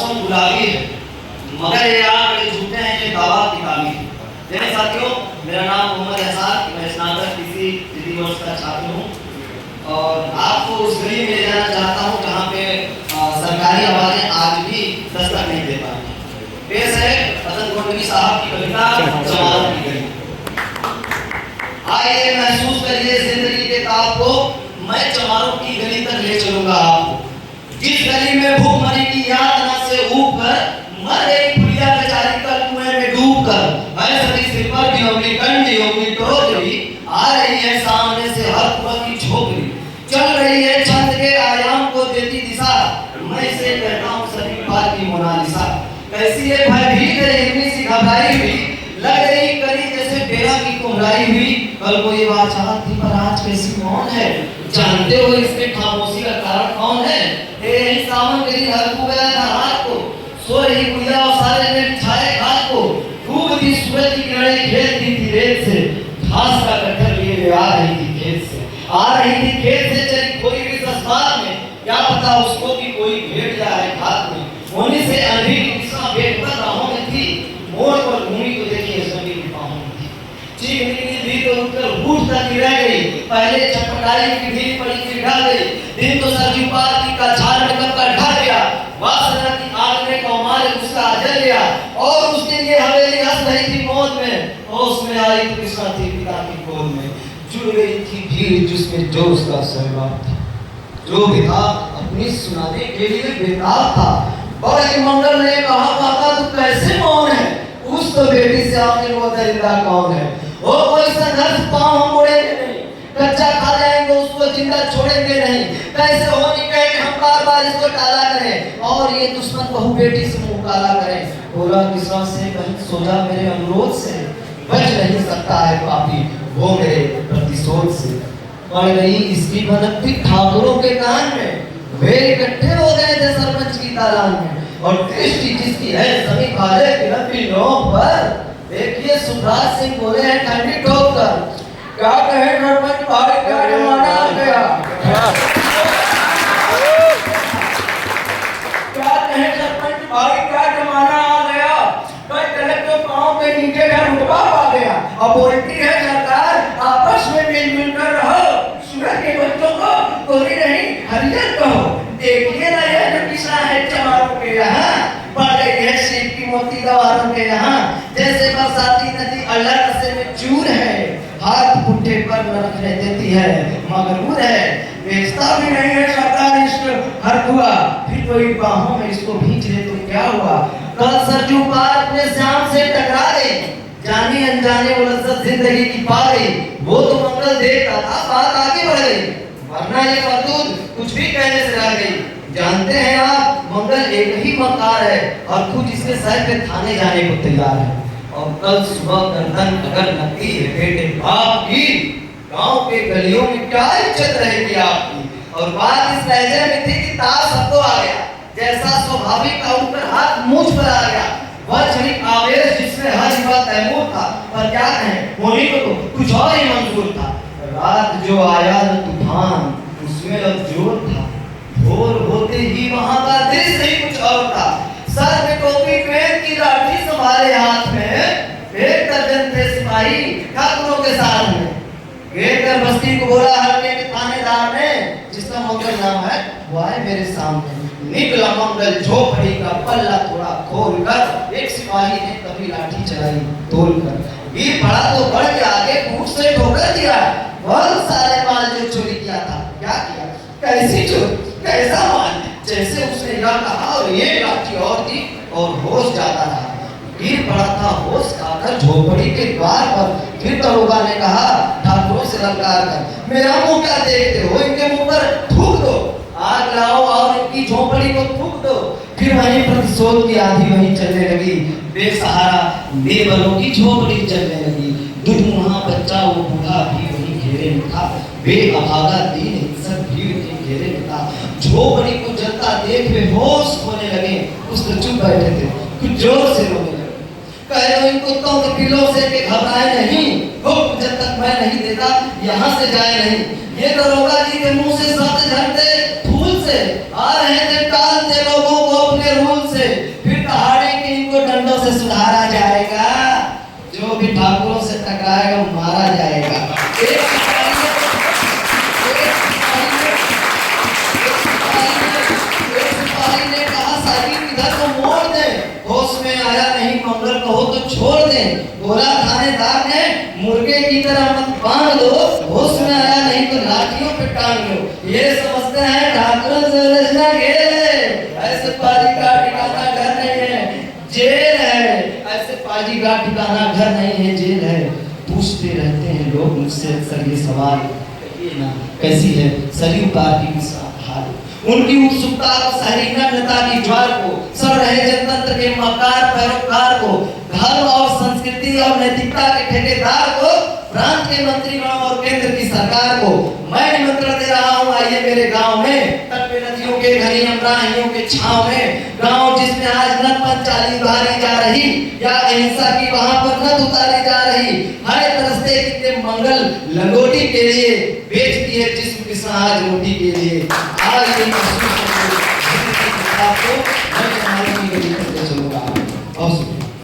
मौसम गुलाबी है, मगर ये आग बड़े झूठे हैं, ये दावा किताबी है। जय साथियों, मेरा नाम मोहम्मद एहसान, मैं स्नातक कृषि तृतीय वर्ष का छात्र हूँ और आपको उस गली में ले जाना चाहता हूँ जहाँ पे सरकारी आवाजें आज भी दस्तक नहीं दे पाती। पेश है हसन गोटवी साहब की कविता चमारों की गली। आइए महसूस करिए जिंदगी के ताप को, मैं चमारों की गली तक ले चलूंगा आपको। जिस गली में भूखमरी की यातना से ऊब कर मर गई पुलिया बेचारी कल कुएं में डूब कर, ऐसी सिर पर भी होगी कंडी होगी टोकरी, आ रही है सामने से हर कुआं की झोपड़ी, चल रही है छंद के आयाम को देती दिशा, मैं इसे कहता हूँ सभी बात की मोनालिसा। कैसी है भयभीत इतनी सी घबराई हुई, लग रही कली जैसे बेरा की कुम्हलाई हुई, कल को ये बादशाह थी पर आज कैसी मौन है, जानते हो इसके खामोशी का कारण कौन है? यही सावन के दिन हल्कू गया था रात को, सो रही गुड़िया और सारे ने बिछाए घाट को, डूबती सूरज की किरणें खेलती थी रेत से, घास का कट्टर लिए आ रही थी खेत से, आ रही थी खेत से चली कोई भी सस्तान में, क्या पता उसको भी कोई भेड़ जाए हाथ में, होने से अंधी दिशा बेखबर राहों में थी, मोड़ पर भूमि को देखिए सभी की बाहों में थी, चीख निकली भी तो उठकर बूढ़ तक रह गई, पहले चटपटाई की भीड़ पड़ी फिर ढल गई, दिन तो सरजू पार की का झाड़ में कब का ढल गया, वासना की आग में कौमार गुस्सा जल गया, और उस दिन ये हवेली हंस रही थी मौत में, और उसमें आई तो कृष्णा थी पिता की गोद में, जुड़ गई थी भीड़ जिसमें जो उसका सहवाग था, जो भी था अपनी सुनाने के लिए बेताब था। बड़े मंगल ने कहा काका तू कैसे मौन है, उस तो बेटी से आखिर वो दरिंदा कौन है, वो कोई संघर्ष पाँव हम मोड़ेंगे नहीं, कच्चा खा जाएंगे उसको जिंदा छोड़ेंगे नहीं, कैसे होनी कहे हम बार बार इसको टाला करें, और ये दुश्मन बहू बेटी से मुंह काला करें, बोला किस्सा से कहीं सोचा मेरे अनुरोध से, बच नहीं सकता है पापी वो मेरे प्रतिशोध से, पड़ गई इसकी भनकती ठाकुरों के कान में, वे इकट्ठे हो गए थे सरपंच की दालान में, और दृष्टि जिसकी है सभी काले की नोक पर, देखिए सुभाष सिंह बोले हैं ठंडी ठोक कर, क्या कहे सरपंच भाई क्या जमाना आ गया, क्या कहे सरपंच भाई क्या जमाना आ गया, कई तरह के पाँव के नीचे का रुतबा आ गया, अब बोलती है सरकार आपस में मिलजुल कर रहो, सूरज के बच्चों को गोरी नहीं हरियर कहो, देखिए ना यह जो किस्सा है चमारों के यहाँ, बढ़ गई है सीप की मोती गवारों के यहाँ, जैसे बरसाती नदी अल्लाह से में चूर है, हाथ पुट्ठे पर न रखने देती है, मगरूर है, बेचता भी नहीं है सरकार इसको हर हुआ, फिर कोई बाहों में इसको भींच ले तो क्या हुआ, कल सरजू पार अपने श्याम से टकरा गई, जाने अनजाने वो लज्जत जिंदगी की पा गई, वो तो मंगल देखता था बात आगे बढ़ गई, वरना ये मजदूर कुछ भी कहने से रह गई, जानते हैं आप मंगल एक ही मकार है और खुद इसके सर पे थाने जाने को तैयार है, और कल सुबह गर्दन अगर नकली है बेटे बाप की, गांव के गलियों में क्या इज्जत रहेगी आपकी, और बात इस लहजे में थी कि तार सबको आ गया, जैसा स्वाभाविक था उनका हाथ मुझ पर आ गया, वह क्षणिक आवेश जिसमें हर युवा तैमूर था, पर क्या कहें होने को तो कुछ और ही मंजूर था, रात जो आया न तूफान उसमें अब जोर था, भोर होते ही वहां का दृश्य ही कुछ और था, सर में टोपी पेड़ की लाठी संभाले हाथ में, एक दर्जन थे सिपाही ठाकुरों के साथ में, घेर कर बस्ती को बोला हल्के के थानेदार ने, जिसका मंगल नाम है वो आए मेरे सामने, निकला मंगल झोपड़ी का पल्ला थोड़ा खोल कर, एक सिपाही ने कभी लाठी चलाई तोल कर, वीर पड़ा तो बढ़ के आगे बूट से ठोकर दिया, बहुत सारे माल जो चोरी किया था, क्या किया कैसी चोरी कैसा माल, जैसे उसने यह कहा और ये लाठी और दी और होश जाता रहा, गिर पड़ा था होश खाकर झोपड़ी के द्वार पर, फिर दरोगा ने कहा ठाकुरों से ललकार कर, मेरा मुंह क्या देखते हो, इनके मुंह पर थूक दो, आग लाओ और इनकी झोपड़ी को थूक दो, फिर वहीं प्रतिशोध की आंधी वहीं चलने लगी, बेसहारा बेबलों की झोपड़ी चलने लगी, दुधमुहा बच्चा वो बूढ़ा भी वहीं घेरे में था, बेअभागा दीन हिंसक भी वहीं घेरे में था, झोपड़ी को जलता देख बेहोश होने लगे, उस तो चुप बैठे थे, कुछ जोर से रोने लगे, कह रहे इन कुत्तों के पिलों से कि घबराए नहीं, हुक्म जब तक मैं नहीं देता यहाँ से जाए नहीं, ये दरोगा जी के मुंह से शब्द झड़ते फूल से आ रहे थे, टालते लोगों को अपने रूल से, से, फिर दहाड़े के इनको डंडों से सुधारा जाएगा। जो भी ठाकुरों से टकराएगा मारा जाएगा। एक सिपाही ने कहा साइकिल इधर को मोड़ दे, होश में आया नहीं मंगल कहो तो छोड़ दे। बोला थानेदार ने मुर्गे की तरह मत बांध दो, होश में आया नहीं तो लाठियों पे टांग लो। ये समझते हैं ठाकुरों से उलझना खेल है, ऐसे पाजी का ठिकाना घर नहीं है जेल है, ऐसे पाजी का ठिकाना घर नहीं है जेल है। पूछते रहते हैं लोग मुझसे अक्सर ये सवाल, ये ना कैसी है सरयू पार्टी की हाल। उनकी उत्सुकता और शहरी नग्नता की ज्वार को, सड़ रहे जनतंत्र के मकार पैरोकार को, धर्म और संस्कृति और नैतिकता के ठेकेदार को, प्रांत के मंत्रीगण और केंद्र की सरकार को मैं निमंत्रण दे रहा हूँ, आइए मेरे गांव में, तट पे नदियों के घनी अमराहियों के छांव में, गांव जिसमें आज न पंचाली उतारी जा रही या अहिंसा की वहां पर न उतारी जा रही है। तरसते कितने मंगल लंगोटी के लिए, बेचती है जिस्म की आज रोटी के लिए। आज ये महसूस